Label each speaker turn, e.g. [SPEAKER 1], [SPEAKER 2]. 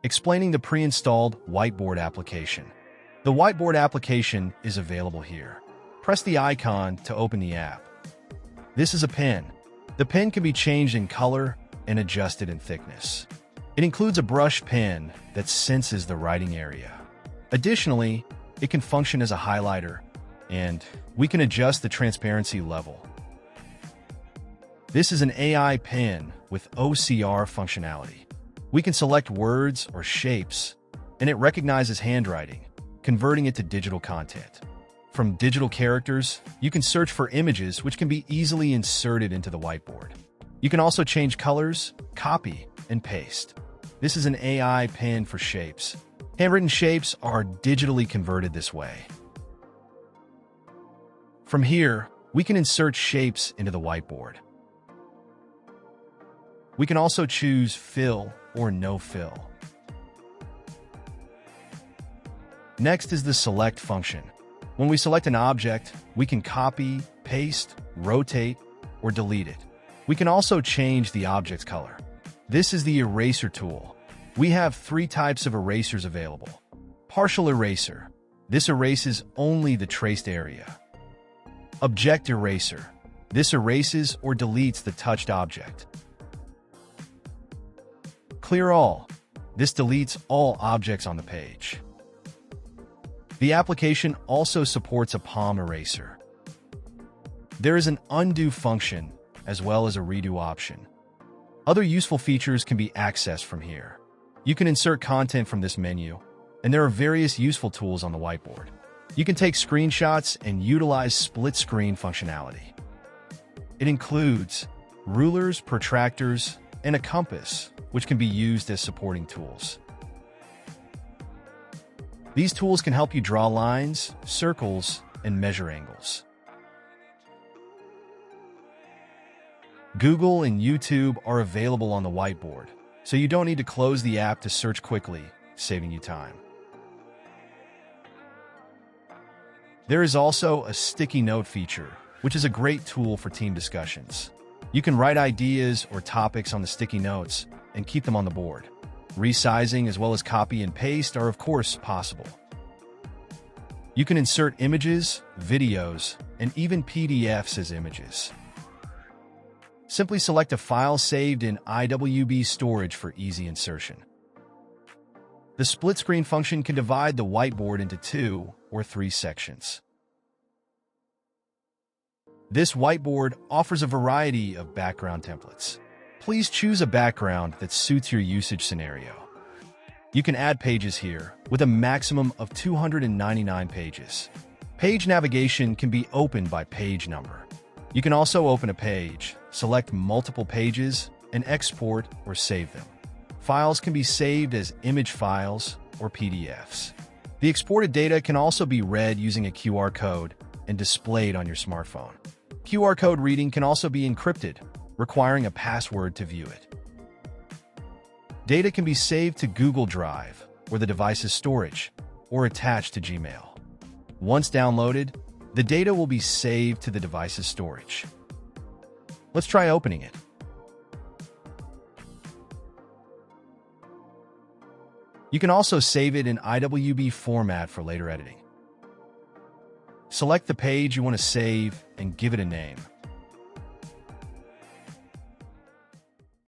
[SPEAKER 1] Explaining the pre-installed Whiteboard application. The Whiteboard application is available here. Press the icon to open the app. This is a pen. The pen can be changed in color and adjusted in thickness. It includes a brush pen that senses the writing area. Additionally, it can function as a highlighter, and we can adjust the transparency level. This is an AI pen with OCR functionality. We can select words or shapes, and it recognizes handwriting, converting it to digital content. From digital characters, you can search for images which can be easily inserted into the whiteboard. You can also change colors, copy, and paste. This is an AI pen for shapes. Handwritten shapes are digitally converted this way. From here, we can insert shapes into the whiteboard. We can also choose fill or no fill. Next is the select function. When we select an object, we can copy, paste, rotate, or delete it. We can also change the object's color. This is the eraser tool. We have 3 types of erasers available. Partial eraser. This erases only the traced area. Object eraser. This erases or deletes the touched object. Clear all. This deletes all objects on the page. The application also supports a palm eraser. There is an undo function as well as a redo option. Other useful features can be accessed from here. You can insert content from this menu, and there are various useful tools on the whiteboard. You can take screenshots and utilize split screen functionality. It includes rulers, protractors, and a compass, which can be used as supporting tools. These tools can help you draw lines, circles, and measure angles. Google and YouTube are available on the whiteboard, so you don't need to close the app to search quickly, saving you time. There is also a sticky note feature, which is a great tool for team discussions. You can write ideas or topics on the sticky notes and keep them on the board. Resizing as well as copy and paste are of course possible. You can insert images, videos, and even PDFs as images. Simply select a file saved in IWB storage for easy insertion. The split screen function can divide the whiteboard into 2 or 3 sections. This whiteboard offers a variety of background templates. Please choose a background that suits your usage scenario. You can add pages here with a maximum of 299 pages. Page navigation can be opened by page number. You can also open a page, select multiple pages, and export or save them. Files can be saved as image files or PDFs. The exported data can also be read using a QR code and displayed on your smartphone. QR code reading can also be encrypted, requiring a password to view it. Data can be saved to Google Drive or the device's storage, or attached to Gmail. Once downloaded, the data will be saved to the device's storage. Let's try opening it. You can also save it in IWB format for later editing. Select the page you want to save and give it a name.